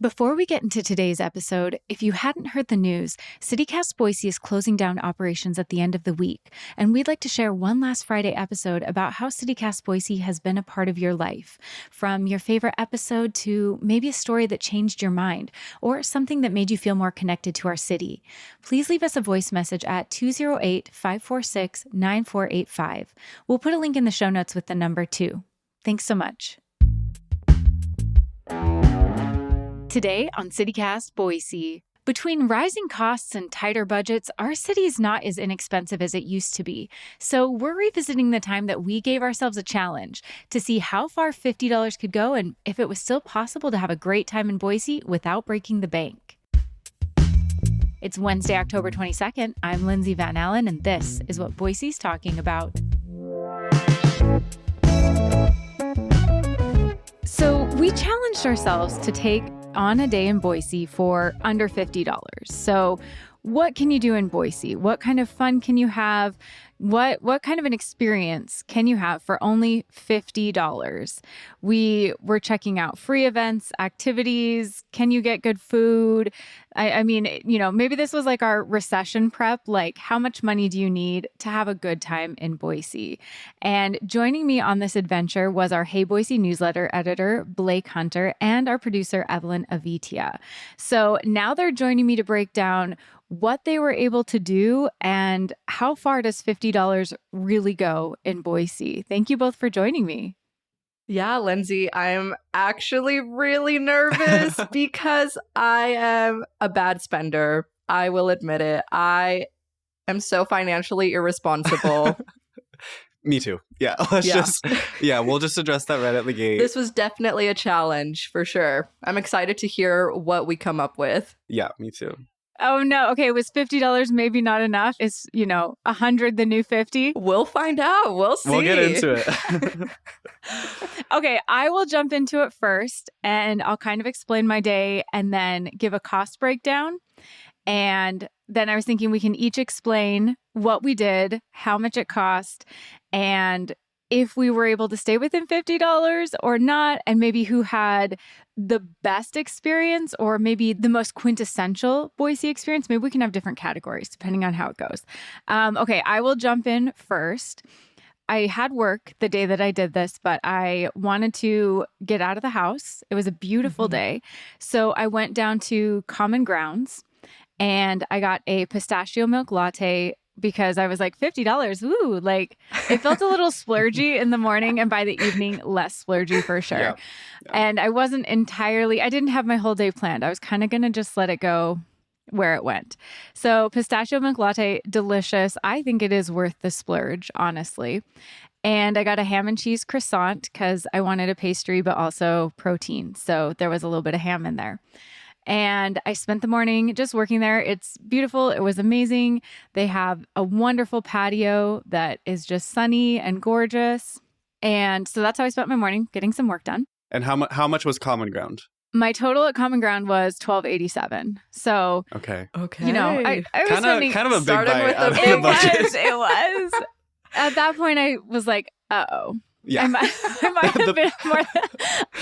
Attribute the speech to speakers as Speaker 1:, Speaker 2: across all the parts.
Speaker 1: Before we get into today's episode, if you hadn't heard the news, City Cast Boise is closing down operations at the end of the week, and we'd like to share one last Friday episode about how City Cast Boise has been a part of your life, from your favorite episode to maybe a story that changed your mind, or something that made you feel more connected to our city. Please leave us a voice message at 208-546-9485. We'll put a link in the show notes with the number too. Thanks so much. Today on City Cast Boise. Between rising costs and tighter budgets, our city is not as inexpensive as it used to be. So we're revisiting the time that we gave ourselves a challenge to see how far $50 could go and if it was still possible to have a great time in Boise without breaking the bank. It's Wednesday, October 22nd. I'm Lindsay Van Allen, and this is what Boise's talking about. So we challenged ourselves to take on a day in Boise for under $50. So what can you do in Boise? What kind of fun can you have? What kind of an experience can you have for only $50? We were checking out free events, activities. Can you get good food? I mean, maybe this was like our recession prep, like how much money do you need to have a good time in Boise? And joining me on this adventure was our Hey Boise newsletter editor, Blake Hunter, and our producer, Evelyn Avitia. So now they're joining me to break down what they were able to do and how far does $50 really go in Boise. Thank you both for joining me.
Speaker 2: Yeah, Lindsay, I'm actually really nervous because I am a bad spender. I will admit it. I am so financially irresponsible.
Speaker 3: Me too. Yeah, we'll just address that right at the gate.
Speaker 2: This was definitely a challenge for sure. I'm excited to hear what we come up with.
Speaker 3: Yeah, me too.
Speaker 1: Oh, no. Okay, was $50 maybe not enough? Is, 100 the new 50?
Speaker 2: We'll find out. We'll see.
Speaker 3: We'll get into it.
Speaker 1: Okay, I will jump into it first, and I'll kind of explain my day and then give a cost breakdown. And then I was thinking we can each explain what we did, how much it cost, and if we were able to stay within $50 or not, and maybe who had the best experience or maybe the most quintessential Boise experience. Maybe we can have different categories depending on how it goes. Okay, I will jump in first. I had work the day that I did this, but I wanted to get out of the house. It was a beautiful day. So I went down to Common Grounds and I got a pistachio milk latte because I was like, $50, ooh, like it felt a little splurgy in the morning and by the evening, less splurgy for sure. Yeah. And I didn't have my whole day planned. I was kind of going to just let it go where it went. So pistachio milk latte, delicious. I think it is worth the splurge, honestly. And I got a ham and cheese croissant because I wanted a pastry, but also protein. So there was a little bit of ham in there. And I spent the morning just working there. It's beautiful. It was amazing. They have a wonderful patio that is just sunny and gorgeous. And so that's how I spent my morning, getting some work done.
Speaker 3: And how much was Common Ground?
Speaker 1: My total at Common Ground was $12.87. So,
Speaker 3: okay.
Speaker 1: I was spending
Speaker 3: kind of a big bite out of the budget.
Speaker 1: It was. At that point, I was like, uh-oh.
Speaker 3: Yeah.
Speaker 1: I might have been more.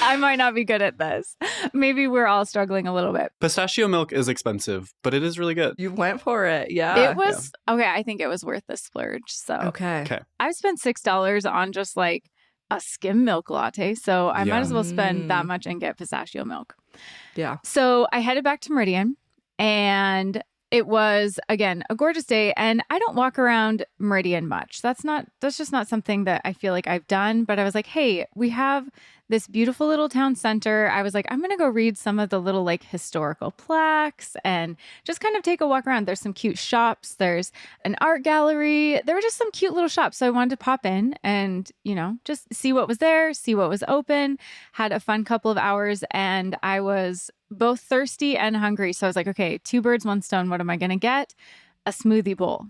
Speaker 1: I might not be good at this. Maybe we're all struggling a little bit.
Speaker 3: Pistachio milk is expensive, but it is really good.
Speaker 2: You went for it. Yeah.
Speaker 1: It was. Yeah. Okay. I think it was worth the splurge. So,
Speaker 2: okay.
Speaker 1: I spent $6 on just like a skim milk latte. So I might as well spend that much and get pistachio milk.
Speaker 2: Yeah.
Speaker 1: So I headed back to Meridian and it was, again, a gorgeous day. And I don't walk around Meridian much. That's just not something that I feel like I've done. But I was like, hey, we have this beautiful little town center. I was like, I'm going to go read some of the little like historical plaques and just kind of take a walk around. There's some cute shops. There's an art gallery. There were just some cute little shops. So I wanted to pop in and, just see what was there, see what was open, had a fun couple of hours. And I was both thirsty and hungry. So I was like, okay, 2 birds, 1 stone. What am I going to get? A smoothie bowl.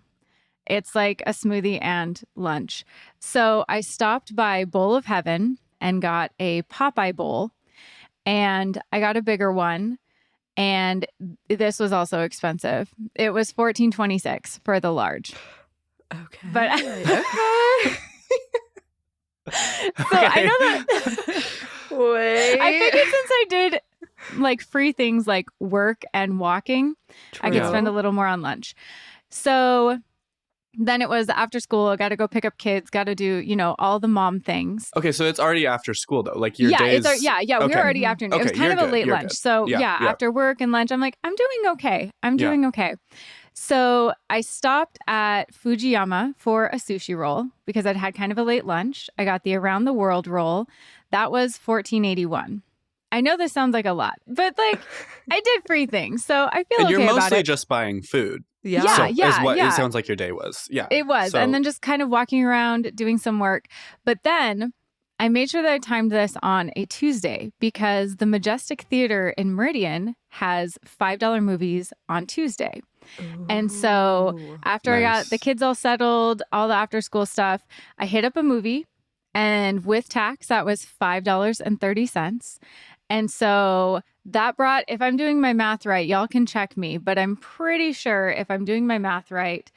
Speaker 1: It's like a smoothie and lunch. So I stopped by Bowl of Heaven and got a Popeye bowl, and I got a bigger one, and this was also expensive. It was $14.26 for the large.
Speaker 2: Okay.
Speaker 1: But so I know that.
Speaker 2: Wait.
Speaker 1: I figured since I did like free things like work and walking, I could
Speaker 3: True.
Speaker 1: spend a little more on lunch. So then it was after school, I got to go pick up kids, got to do, all the mom things.
Speaker 3: Okay, so it's already after school though. Like your
Speaker 1: Yeah,
Speaker 3: days.
Speaker 1: we were
Speaker 3: Okay.
Speaker 1: already afternoon. It was
Speaker 3: Okay,
Speaker 1: kind of
Speaker 3: you're
Speaker 1: a late
Speaker 3: good, you're
Speaker 1: lunch.
Speaker 3: good.
Speaker 1: So
Speaker 3: Yeah, yeah.
Speaker 1: after work and lunch, I'm like, I'm doing okay. So I stopped at Fujiyama for a sushi roll because I'd had kind of a late lunch. I got the Around the World roll. That was $14.81. I know this sounds like a lot, but like I did free things, so I feel
Speaker 3: And
Speaker 1: okay
Speaker 3: you're
Speaker 1: about
Speaker 3: mostly
Speaker 1: it.
Speaker 3: just buying food.
Speaker 2: Yeah.
Speaker 1: Yeah,
Speaker 3: So is what
Speaker 1: yeah.
Speaker 3: it sounds like your day was. Yeah.
Speaker 1: It was.
Speaker 3: So,
Speaker 1: And then just kind of walking around doing some work. But then I made sure that I timed this on a Tuesday because the Majestic Theater in Meridian has $5 movies on Tuesday. And so
Speaker 2: Ooh.
Speaker 1: after I got
Speaker 3: Nice.
Speaker 1: the kids all settled, all the after school stuff, I hit up a movie, and with tax, that was $5.30. And so that brought, if I'm doing my math right, y'all can check me, but I'm pretty sure if I'm doing my math right,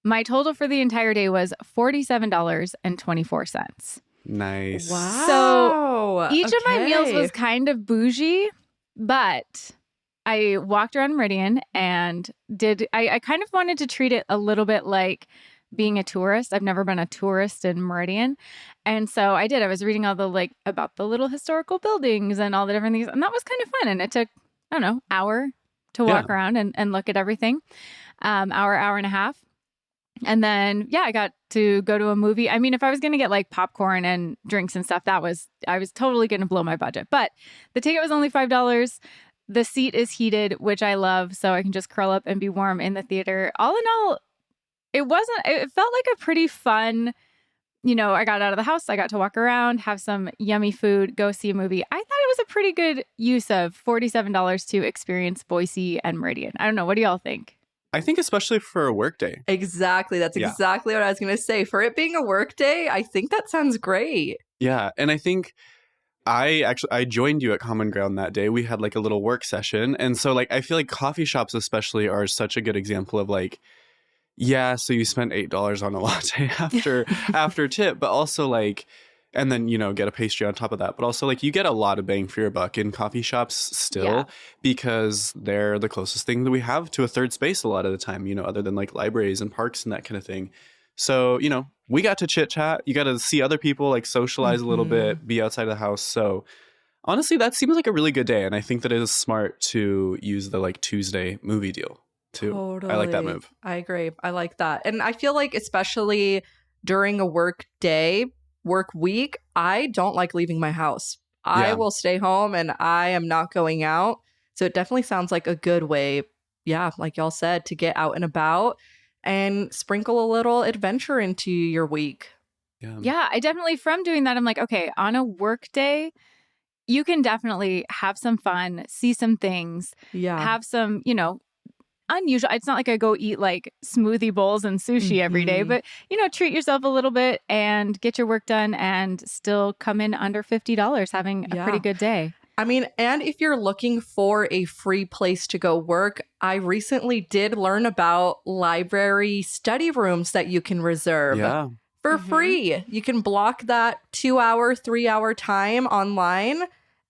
Speaker 1: my total for the entire day was $47.24.
Speaker 3: nice.
Speaker 2: Wow.
Speaker 1: Each of my meals
Speaker 2: Okay.
Speaker 1: was kind of bougie, but I walked around Meridian and I kind of wanted to treat it a little bit like being a tourist. I've never been a tourist in Meridian. And so I did. I was reading all the about the little historical buildings and all the different things. And that was kind of fun. And it took, I don't know, hour to walk around and look at everything. Hour and a half. And then, I got to go to a movie. I mean, if I was going to get like popcorn and drinks and stuff, I was totally going to blow my budget. But the ticket was only $5. The seat is heated, which I love. So I can just curl up and be warm in the theater. All in all, it felt like a pretty fun, I got out of the house. I got to walk around, have some yummy food, go see a movie. I thought it was a pretty good use of $47 to experience Boise and Meridian. I don't know. What do y'all think?
Speaker 3: I think especially for a work day.
Speaker 2: Exactly. That's
Speaker 3: Yeah.
Speaker 2: exactly what I was going to say. For it being a work day, I think that sounds great.
Speaker 3: Yeah. And I think I joined you at Common Ground that day. We had like a little work session. And so like I feel like coffee shops especially are such a good example of like, yeah, so you spent $8 on a latte after tip, but also like, and then, get a pastry on top of that. But also like you get a lot of bang for your buck in coffee shops still because they're the closest thing that we have to a third space a lot of the time, other than like libraries and parks and that kind of thing. So, we got to chit chat. You got to see other people, like socialize a little bit, be outside of the house. So honestly, that seems like a really good day. And I think that it is smart to use the like Tuesday movie deal too.
Speaker 2: Totally.
Speaker 3: I like that move.
Speaker 2: I agree. I like that. And I feel like especially during a work week, I don't like leaving my house. I will stay home and I am not going out. So it definitely sounds like a good way, like y'all said, to get out and about and sprinkle a little adventure into your week.
Speaker 1: Yeah, I definitely, from doing that, I'm like, okay, on a work day, you can definitely have some fun, see some things, have some, unusual. It's not like I go eat like smoothie bowls and sushi every day, but treat yourself a little bit and get your work done and still come in under $50 having a pretty good day.
Speaker 2: I mean, and if you're looking for a free place to go work, I recently did learn about library study rooms that you can reserve for free. You can block that 2-hour, 3-hour time online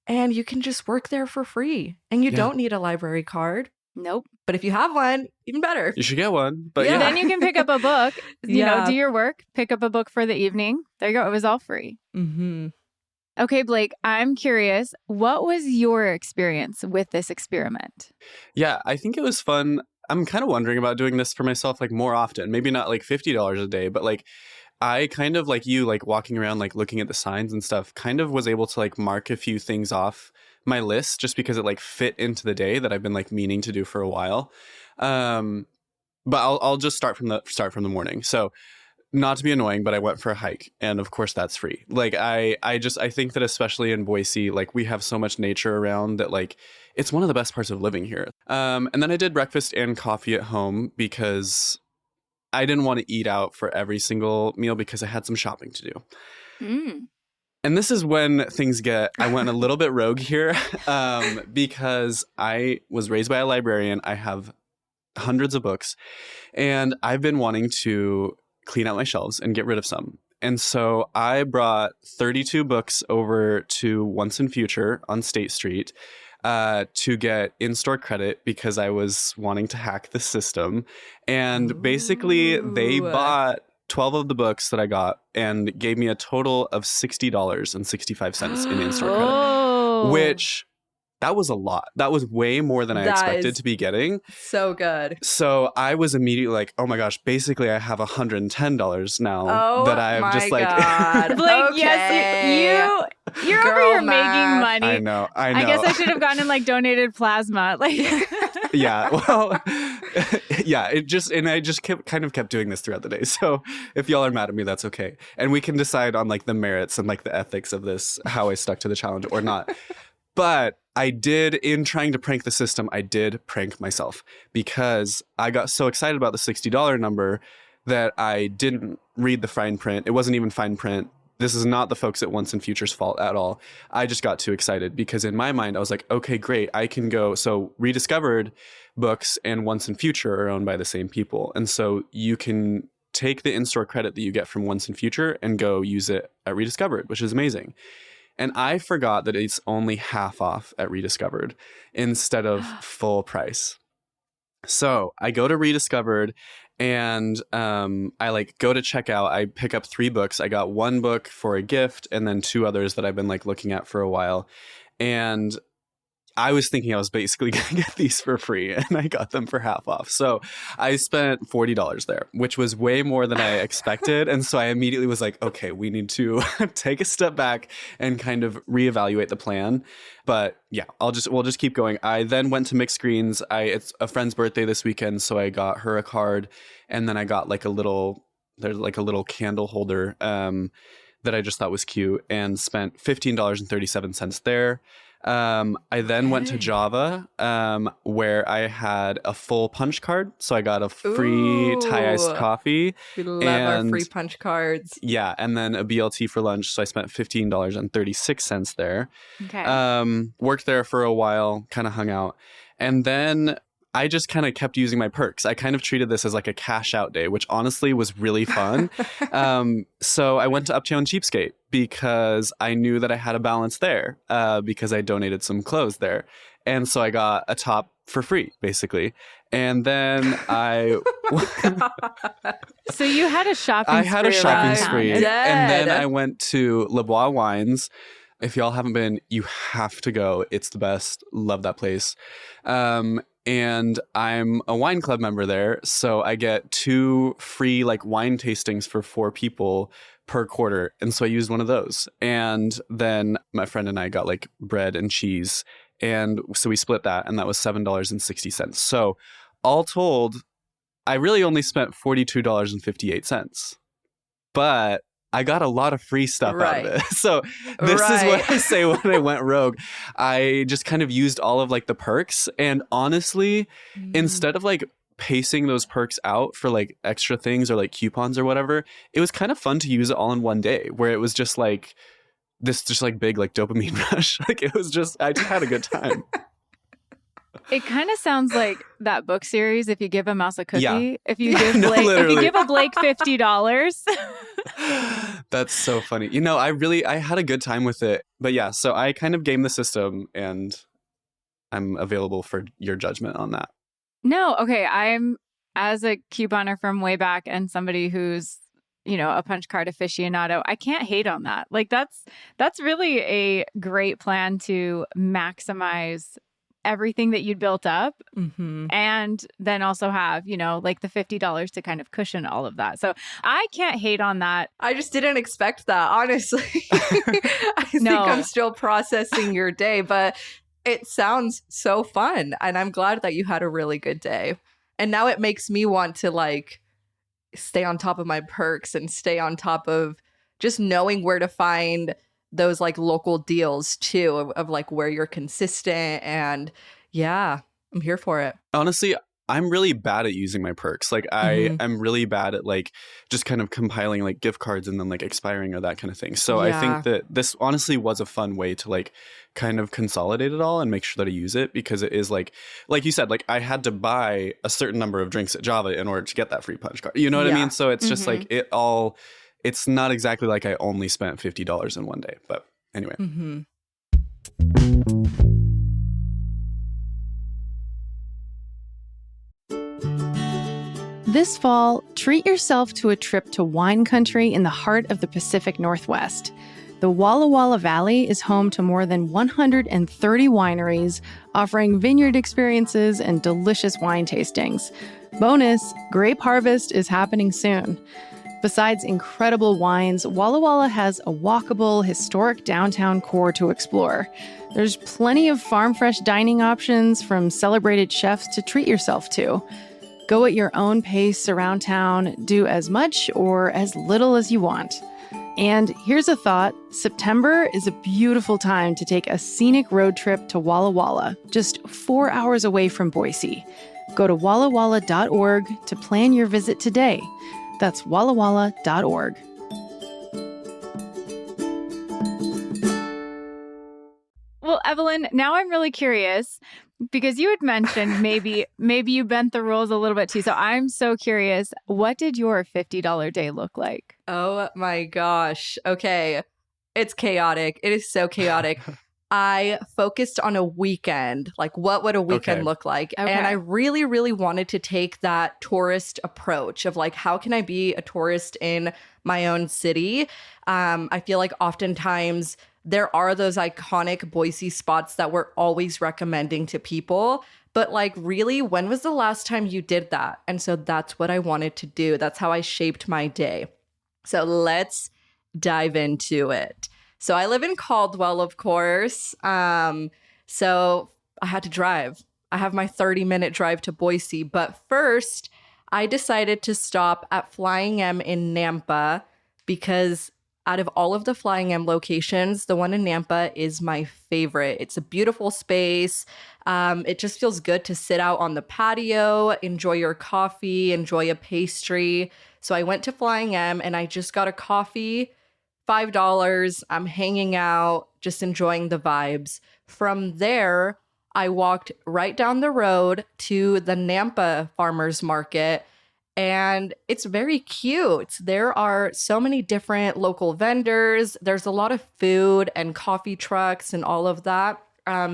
Speaker 2: and you can just work there for free. And you don't need a library card.
Speaker 1: Nope.
Speaker 2: But if you have one, even better.
Speaker 3: You should get one. But
Speaker 1: Then you can pick up a book, do your work, pick up a book for the evening. There you go. It was all free. Okay, Blake, I'm curious. What was your experience with this experiment?
Speaker 3: Yeah, I think it was fun. I'm kind of wondering about doing this for myself like more often. Maybe not like $50 a day, but like I kind of like you, like walking around, like looking at the signs and stuff, kind of was able to like mark a few things off my list just because it like fit into the day that I've been like meaning to do for a while. But I'll just start from the morning. So not to be annoying, but I went for a hike, and of course that's free. Like I think that especially in Boise, like we have so much nature around that like it's one of the best parts of living here. And then I did breakfast and coffee at home because I didn't want to eat out for every single meal because I had some shopping to do. And this is when I went a little bit rogue here because I was raised by a librarian. I have hundreds of books, and I've been wanting to clean out my shelves and get rid of some. And so I brought 32 books over to Once and Future on State Street. to get in-store credit because I was wanting to hack the system. And basically, they bought 12 of the books that I got and gave me a total of $60.65 in in-store credit,
Speaker 1: Oh.
Speaker 3: which that was a lot. That was way more than I
Speaker 2: That
Speaker 3: expected
Speaker 2: is
Speaker 3: to be getting.
Speaker 2: so good.
Speaker 3: So I was immediately like, oh my gosh, basically I have $110 now
Speaker 2: Oh
Speaker 3: that I'm
Speaker 2: my
Speaker 3: just like,
Speaker 2: God.
Speaker 1: Blake,
Speaker 2: Okay.
Speaker 1: yes, you're over
Speaker 2: Girl
Speaker 1: here
Speaker 2: math.
Speaker 1: making money.
Speaker 3: I know.
Speaker 1: I guess I should have gone and like donated plasma. Like,
Speaker 3: Yeah. Well, yeah, I just kept doing this throughout the day. So if y'all are mad at me, that's okay. And we can decide on like the merits and like the ethics of this, how I stuck to the challenge or not. But I did, in trying to prank the system, I did prank myself because I got so excited about the $60 number that I didn't read the fine print. It wasn't even fine print. This is not the folks at Once and Future's fault at all. I just got too excited because in my mind, I was like, okay, great. I can go. So Rediscovered books and Once and Future are owned by the same people. And so you can take the in-store credit that you get from Once and Future and go use it at Rediscovered, which is amazing. And I forgot that it's only half off at Rediscovered instead of full price. So I go to Rediscovered and I like go to checkout. I pick up 3 books. I got 1 book for a gift and then 2 others that I've been like looking at for a while. And I was thinking I was basically going to get these for free, and I got them for half off. So I spent $40 there, which was way more than I expected. And so I immediately was like, okay, we need to take a step back and kind of reevaluate the plan. But yeah, we'll just keep going. I then went to Mixed Screens. It's a friend's birthday this weekend, so I got her a card, and then I got like there's like a little candle holder that I just thought was cute, and spent $15.37 there. I then went to Java, where I had a full punch card. So I got a free Thai iced coffee.
Speaker 2: We love our free punch cards.
Speaker 3: Yeah. And then a BLT for lunch. So I spent $15.36 there.
Speaker 1: okay.
Speaker 3: Worked there for a while, kind of hung out. And then I just kind of kept using my perks. I kind of treated this as like a cash out day, which honestly was really fun. So I went to Uptown Cheapskate because I knew that I had a balance there because I donated some clothes there. And so I got a top for free, basically. And then
Speaker 1: So you had a shopping
Speaker 3: I had a
Speaker 1: spree
Speaker 3: shopping
Speaker 1: around
Speaker 3: spree.
Speaker 1: town.
Speaker 3: And then I went to Le Bois Wines. If y'all haven't been, you have to go. It's the best. Love that place. And I'm a wine club member there. So I get 2 free like wine tastings for 4 people per quarter. And so I used one of those. And then my friend and I got like bread and cheese. And so we split that. And that was $7.60. So all told, I really only spent $42.58. But I got a lot of free stuff out of it. So this is what I say when I went rogue. I just kind of used all of like the perks. And honestly, instead of like pacing those perks out for like extra things or like coupons or whatever, it was kind of fun to use it all in one day where it was just like this just like big like dopamine rush. Like it was just, I just had a good time.
Speaker 1: It kind of sounds like that book series. If you give a mouse a cookie,
Speaker 3: Yeah.
Speaker 1: if you give
Speaker 3: No,
Speaker 1: Blake, if
Speaker 3: literally.
Speaker 1: you give a Blake $50.
Speaker 3: That's so funny. You know, I had a good time with it. But yeah, so I kind of game the system and I'm available for your judgment on that.
Speaker 1: No, okay. I'm as a couponer from way back and somebody who's, you know, a punch card aficionado, I can't hate on that. Like that's really a great plan to maximize everything that you'd built up and then also have, you know, like the $50 to kind of cushion all of that. So I can't hate on that.
Speaker 2: I just didn't expect that, honestly. I think I'm still processing your day, but it sounds so fun. And I'm glad that you had a really good day. And now it makes me want to like stay on top of my perks and stay on top of just knowing where to find those like local deals too of like where you're consistent. And yeah, I'm here for it.
Speaker 3: Honestly, I'm really bad at using my perks. Like I'm really bad at like just kind of compiling like gift cards and then like expiring or that kind of thing. So I think that this honestly was a fun way to like kind of consolidate it all and make sure that I use it, because it is like you said, like I had to buy a certain number of drinks at Java in order to get that free punch card. You know what I mean? So it's just like it's not exactly like I only spent $50 in one day. But anyway.
Speaker 4: This fall, treat yourself to a trip to wine country in the heart of the Pacific Northwest. The Walla Walla Valley is home to more than 130 wineries, offering vineyard experiences and delicious wine tastings. Bonus, grape harvest is happening soon. Besides incredible wines, Walla Walla has a walkable, historic downtown core to explore. There's plenty of farm-fresh dining options from celebrated chefs to treat yourself to. Go at your own pace around town, do as much or as little as you want. And here's a thought, September is a beautiful time to take a scenic road trip to Walla Walla, just 4 hours away from Boise. Go to wallawalla.org to plan your visit today. That's wallawalla.org.
Speaker 1: Well, Evelyn, now I'm really curious because you had mentioned maybe you bent the rules a little bit too. So I'm so curious, what did your $50 day look like?
Speaker 2: Oh my gosh. Okay. It's chaotic. It is so chaotic. I focused on a weekend. Like, what would a weekend look like?
Speaker 1: Okay.
Speaker 2: And I really, really wanted to take that tourist approach of like, how can I be a tourist in my own city? I feel like oftentimes there are those iconic Boise spots that we're always recommending to people. But like, really, when was the last time you did that? And so that's what I wanted to do. That's how I shaped my day. So let's dive into it. So I live in Caldwell, of course. So I had to drive. I have my 30-minute drive to Boise. But first, I decided to stop at Flying M in Nampa because out of all of the Flying M locations, the one in Nampa is my favorite. It's a beautiful space. It just feels good to sit out on the patio, enjoy your coffee, enjoy a pastry. So I went to Flying M and I just got a coffee, $5. I'm hanging out, just enjoying the vibes. From there, I walked right down the road to the Nampa Farmers Market, and it's very cute. There are so many different local vendors. There's a lot of food and coffee trucks and all of that.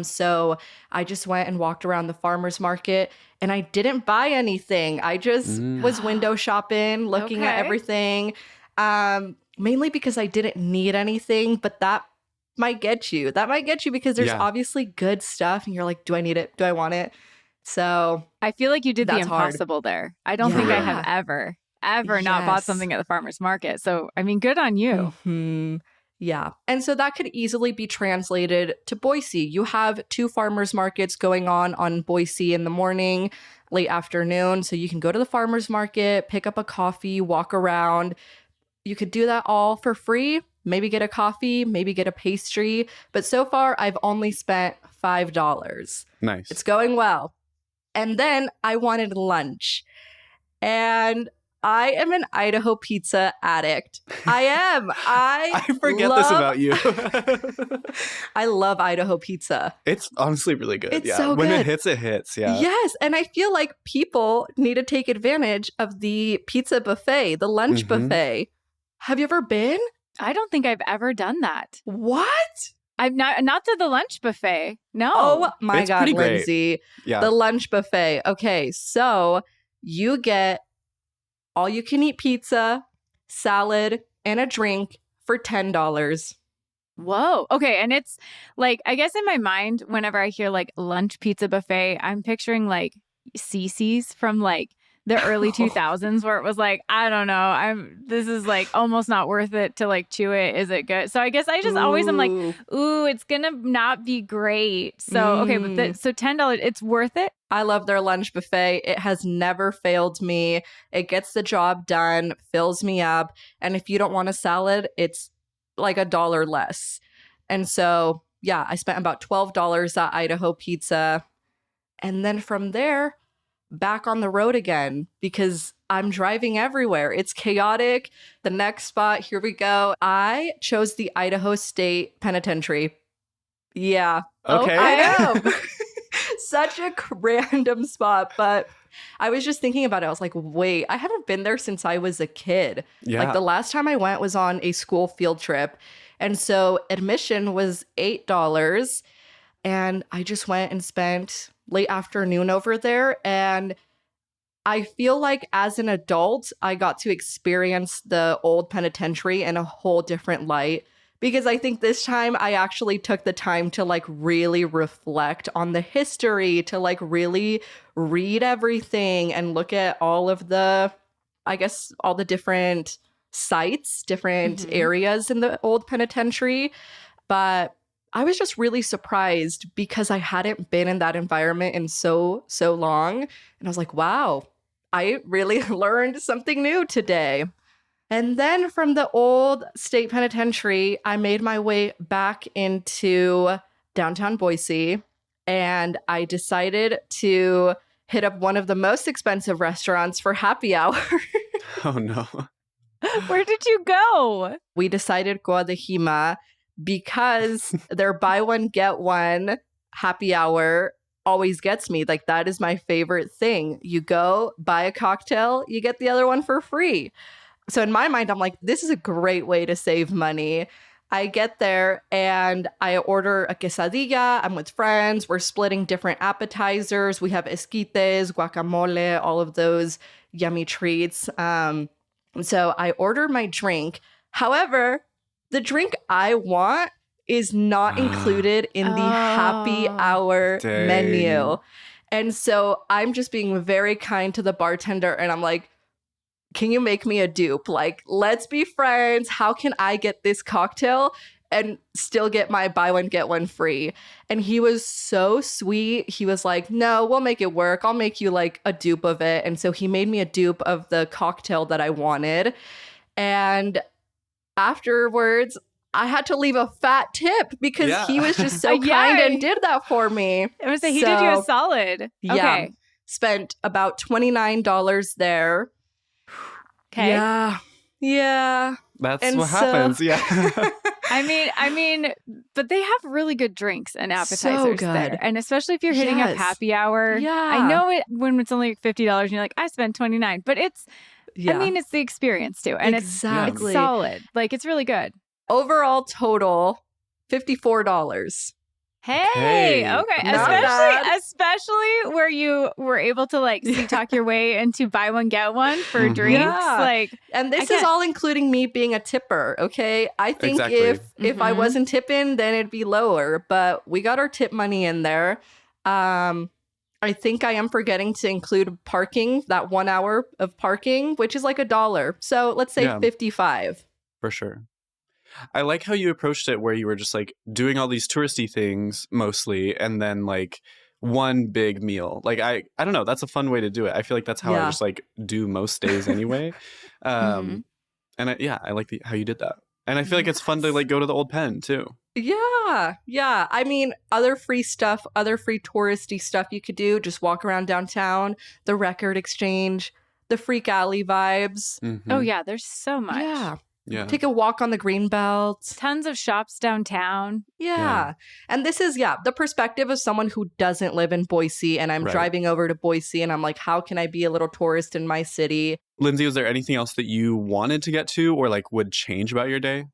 Speaker 2: So I just went and walked around the farmers market and I didn't buy anything. I just was window shopping, looking at everything. Mainly because I didn't need anything, but that might get you. That might get you because there's obviously good stuff and you're like, do I need it? Do I want it? So
Speaker 1: I feel like you did the
Speaker 2: that's hard.
Speaker 1: impossible there. I don't think I have ever not bought something at the farmer's market. So, I mean, good on you.
Speaker 2: Mm-hmm. Yeah. And so that could easily be translated to Boise. You have 2 farmers markets going on Boise in the morning, late afternoon. So you can go to the farmer's market, pick up a coffee, walk around. You could do that all for free. Maybe get a coffee, maybe get a pastry. But so far, I've only spent $5.
Speaker 3: Nice.
Speaker 2: It's going well. And then I wanted lunch. And I am an Idaho pizza addict. I am. I
Speaker 3: forget this about you.
Speaker 2: I love Idaho pizza.
Speaker 3: It's honestly really good.
Speaker 2: It's so
Speaker 3: when
Speaker 2: good.
Speaker 3: it hits, it hits. Yeah.
Speaker 2: Yes. And I feel like people need to take advantage of the pizza buffet, the lunch buffet. Have you ever been?
Speaker 1: I don't think I've ever done that.
Speaker 2: What?
Speaker 1: I've not to the lunch buffet. No.
Speaker 2: Oh my
Speaker 3: It's
Speaker 2: God,
Speaker 3: pretty great.
Speaker 2: Lindsay.
Speaker 3: Yeah.
Speaker 2: The lunch buffet. Okay, so you get all you can eat pizza, salad, and a drink for $10.
Speaker 1: Whoa. Okay. And it's like, I guess in my mind, whenever I hear like lunch pizza buffet, I'm picturing like Cece's from like the early 2000s where it was like, I don't know, this is like almost not worth it to like chew it. Is it good? So I guess I just always am like, ooh, it's gonna not be great. So okay, but so $10, it's worth it.
Speaker 2: I love their lunch buffet. It has never failed me. It gets the job done, fills me up, and if you don't want a salad, it's like $1 less. And so yeah, I spent about $12 at Idaho Pizza, and then from there, back on the road again because I'm driving everywhere. It's chaotic. The next spot, here we go. I chose the Idaho State Penitentiary. Yeah.
Speaker 3: Okay.
Speaker 2: I know. Such a random spot, but I was just thinking about it. I was like, wait, I haven't been there since I was a kid.
Speaker 3: Yeah.
Speaker 2: Like the last time I went was on a school field trip. And so admission was $8. And I just went and spent late afternoon over there. And I feel like as an adult, I got to experience the old penitentiary in a whole different light. Because I think this time I actually took the time to like really reflect on the history, to like really read everything and look at all of the, I guess, all the different sites, different areas in the old penitentiary. But I was just really surprised because I hadn't been in that environment in so long. And I was like, wow, I really learned something new today. And then from the old state penitentiary, I made my way back into downtown Boise, and I decided to hit up one of the most expensive restaurants for happy hour.
Speaker 3: Oh no.
Speaker 1: Where did you go?
Speaker 2: We decided Guadajima because their buy one, get one happy hour always gets me. Like, that is my favorite thing. You go, buy a cocktail, you get the other one for free. So in my mind, I'm like, this is a great way to save money. I get there and I order a quesadilla. I'm with friends. We're splitting different appetizers. We have esquites, guacamole, all of those yummy treats. So I order my drink. However, the drink I want is not included in the happy hour
Speaker 3: Dang.
Speaker 2: menu. And so I'm just being very kind to the bartender. And I'm like, can you make me a dupe? Like, let's be friends. How can I get this cocktail and still get my buy one, get one free? And he was so sweet. He was like, no, we'll make it work. I'll make you like a dupe of it. And so he made me a dupe of the cocktail that I wanted. And afterwards, I had to leave a fat tip because he was just so kind and did that for me.
Speaker 1: I was say he did you a solid.
Speaker 2: Yeah.
Speaker 1: Okay.
Speaker 2: Spent about $29 there.
Speaker 1: Okay.
Speaker 2: Yeah.
Speaker 3: That's
Speaker 2: And
Speaker 3: what
Speaker 2: so-
Speaker 3: happens. Yeah.
Speaker 1: I mean, but they have really good drinks and appetizers
Speaker 2: good.
Speaker 1: there. And especially if you're hitting up
Speaker 2: Yes.
Speaker 1: happy hour.
Speaker 2: Yeah.
Speaker 1: I know it when it's only like $50 and you're like, I spent $29. But it's,
Speaker 2: Yeah.
Speaker 1: I mean, it's the experience too. And
Speaker 2: Exactly.
Speaker 1: it's solid. Like, it's really good.
Speaker 2: Overall total, $54.
Speaker 1: Hey,
Speaker 3: Okay.
Speaker 1: okay.
Speaker 2: Not bad.
Speaker 1: Especially where you were able to like talk your way into buy one, get one for drinks.
Speaker 2: Yeah.
Speaker 1: Like,
Speaker 2: And
Speaker 1: I
Speaker 2: this is
Speaker 1: can't-
Speaker 2: all including me being a tipper, okay? I think
Speaker 3: Exactly.
Speaker 2: if I
Speaker 1: Mhm.
Speaker 2: wasn't tipping, then it'd be lower. But we got our tip money in there. I think I am forgetting to include parking, that 1 hour of parking, which is like $1. So let's say
Speaker 3: Yeah.
Speaker 2: 55.
Speaker 3: For sure. I like how you approached it where you were just like doing all these touristy things mostly and then like one big meal. Like I don't know, that's a fun way to do it. I feel like that's how I
Speaker 2: Yeah.
Speaker 3: just like do most days anyway. And I like how you did that. And I feel like it's fun to like go to the old pen too.
Speaker 2: Yeah. I mean, other free stuff, other free touristy stuff you could do. Just walk around downtown, the record exchange, the freak alley vibes.
Speaker 3: Mhm.
Speaker 1: oh yeah, there's so much.
Speaker 3: Yeah.
Speaker 2: Take a walk on the green belt.
Speaker 1: Tons of shops downtown.
Speaker 2: Yeah. And this is, the perspective of someone who doesn't live in Boise. And I'm
Speaker 3: Right.
Speaker 2: driving over to Boise and I'm like, how can I be a little tourist in my city?
Speaker 3: Lindsay, was there anything else that you wanted to get to or like would change about your day?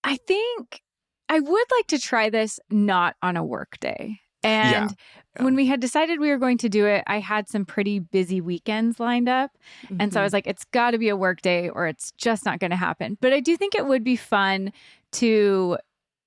Speaker 1: I think I would like to try this not on a work day. And when we had decided we were going to do it, I had some pretty busy weekends lined up. And so I was like, it's got to be a work day or it's just not going to happen. But I do think it would be fun to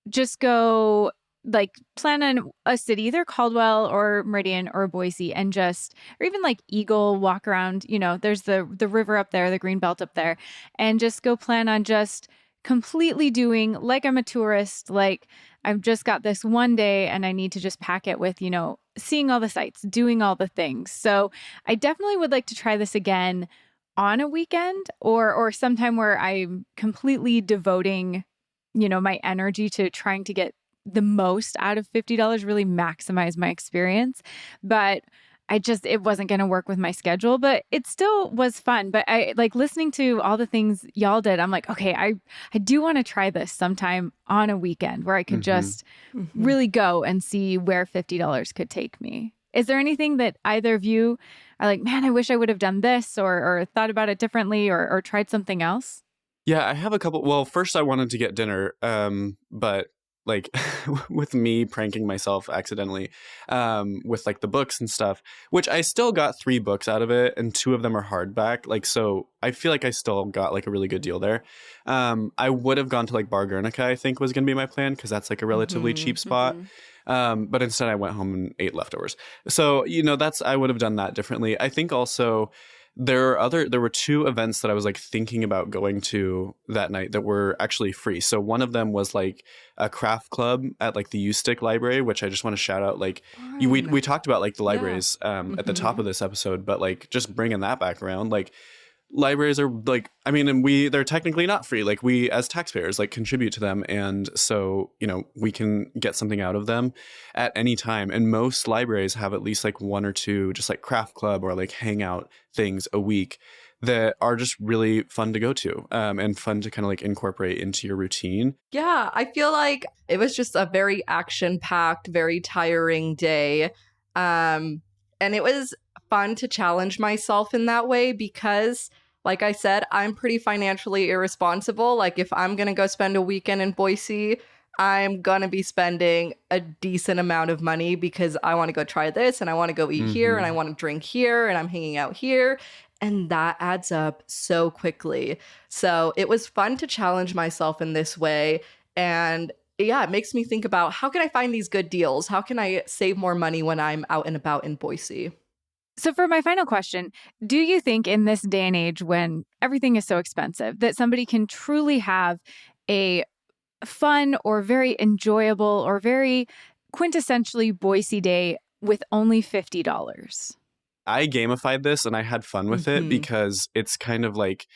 Speaker 1: just go like plan on a city, either Caldwell or Meridian or Boise, and just, or even like Eagle, walk around, you know, there's the river up there, the green belt up there, and just go plan on just completely doing like I'm a tourist, like I've just got this one day and I need to just pack it with, you know, seeing all the sights, doing all the things. So I definitely would like to try this again on a weekend or sometime where I'm completely devoting, you know, my energy to trying to get the most out of $50, really maximize my experience. But it wasn't going to work with my schedule, but it still was fun. But I like listening to all the things y'all did. I'm like, okay, I do want to try this sometime on a weekend where I could just really go and see where $50 could take me. Is there anything that either of you are like, man, I wish I would have done this or thought about it differently or tried something else?
Speaker 3: Yeah, I have a couple. Well, first I wanted to get dinner, but like with me pranking myself accidentally with like the books and stuff, which I still got 3 books out of it and 2 of them are hardback. Like, so I feel like I still got like a really good deal there. I would have gone to like Bar Guernica, I think was going to be my plan, because that's like a relatively cheap spot. But instead I went home and ate leftovers. So, I would have done that differently. I think also there were 2 events that I was like thinking about going to that night that were actually free. So one of them was like a craft club at like the U-Stick library, which I just want to shout out. Like we talked about like the libraries at the top of this episode, but like just bringing that back around, like libraries are like, I mean, and they're technically not free. Like we as taxpayers like contribute to them. And so, we can get something out of them at any time. And most libraries have at least like 1 or 2 just like craft club or like hangout things a week that are just really fun to go to and fun to kind of like incorporate into your routine.
Speaker 2: Yeah, I feel like it was just a very action-packed, very tiring day. And it was fun to challenge myself in that way because, like I said, I'm pretty financially irresponsible. Like if I'm going to go spend a weekend in Boise, I'm going to be spending a decent amount of money because I want to go try this and I want to go eat here and I want to drink here and I'm hanging out here. And that adds up so quickly. So it was fun to challenge myself in this way. And yeah, it makes me think about how can I find these good deals? How can I save more money when I'm out and about in Boise?
Speaker 1: So for my final question, do you think in this day and age when everything is so expensive that somebody can truly have a fun or very enjoyable or very quintessentially Boise day with only $50?
Speaker 3: I gamified this and I had fun with it because it's kind of like,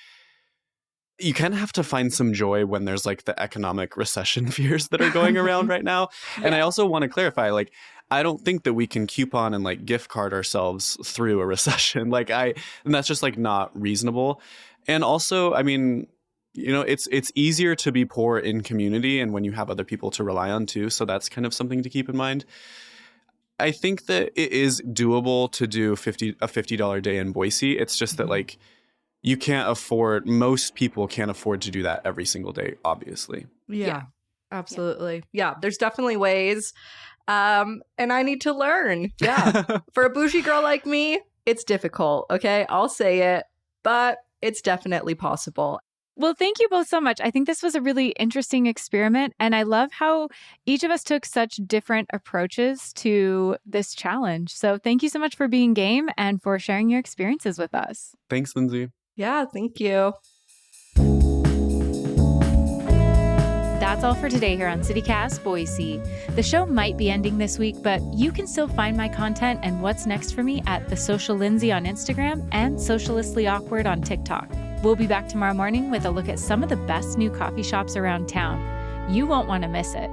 Speaker 3: you kind of have to find some joy when there's like the economic recession fears that are going around right now. And I also want to clarify, like, I don't think that we can coupon and like gift card ourselves through a recession. And that's just like not reasonable. And also, I mean, it's easier to be poor in community and when you have other people to rely on too. So that's kind of something to keep in mind. I think that it is doable to do a $50 day in Boise. It's just that like most people can't afford to do that every single day, obviously.
Speaker 2: Yeah, absolutely. Yeah, there's definitely ways. And I need to learn. Yeah. For a bougie girl like me, it's difficult. Okay. I'll say it, but it's definitely possible.
Speaker 1: Well, thank you both so much. I think this was a really interesting experiment. And I love how each of us took such different approaches to this challenge. So thank you so much for being game and for sharing your experiences with us.
Speaker 3: Thanks, Lindsay.
Speaker 2: Yeah, thank you.
Speaker 1: That's all for today here on City Cast Boise. The show might be ending this week, but you can still find my content and what's next for me at The Social Lindsay on Instagram and Socialistly Awkward on TikTok. We'll be back tomorrow morning with a look at some of the best new coffee shops around town. You won't want to miss it.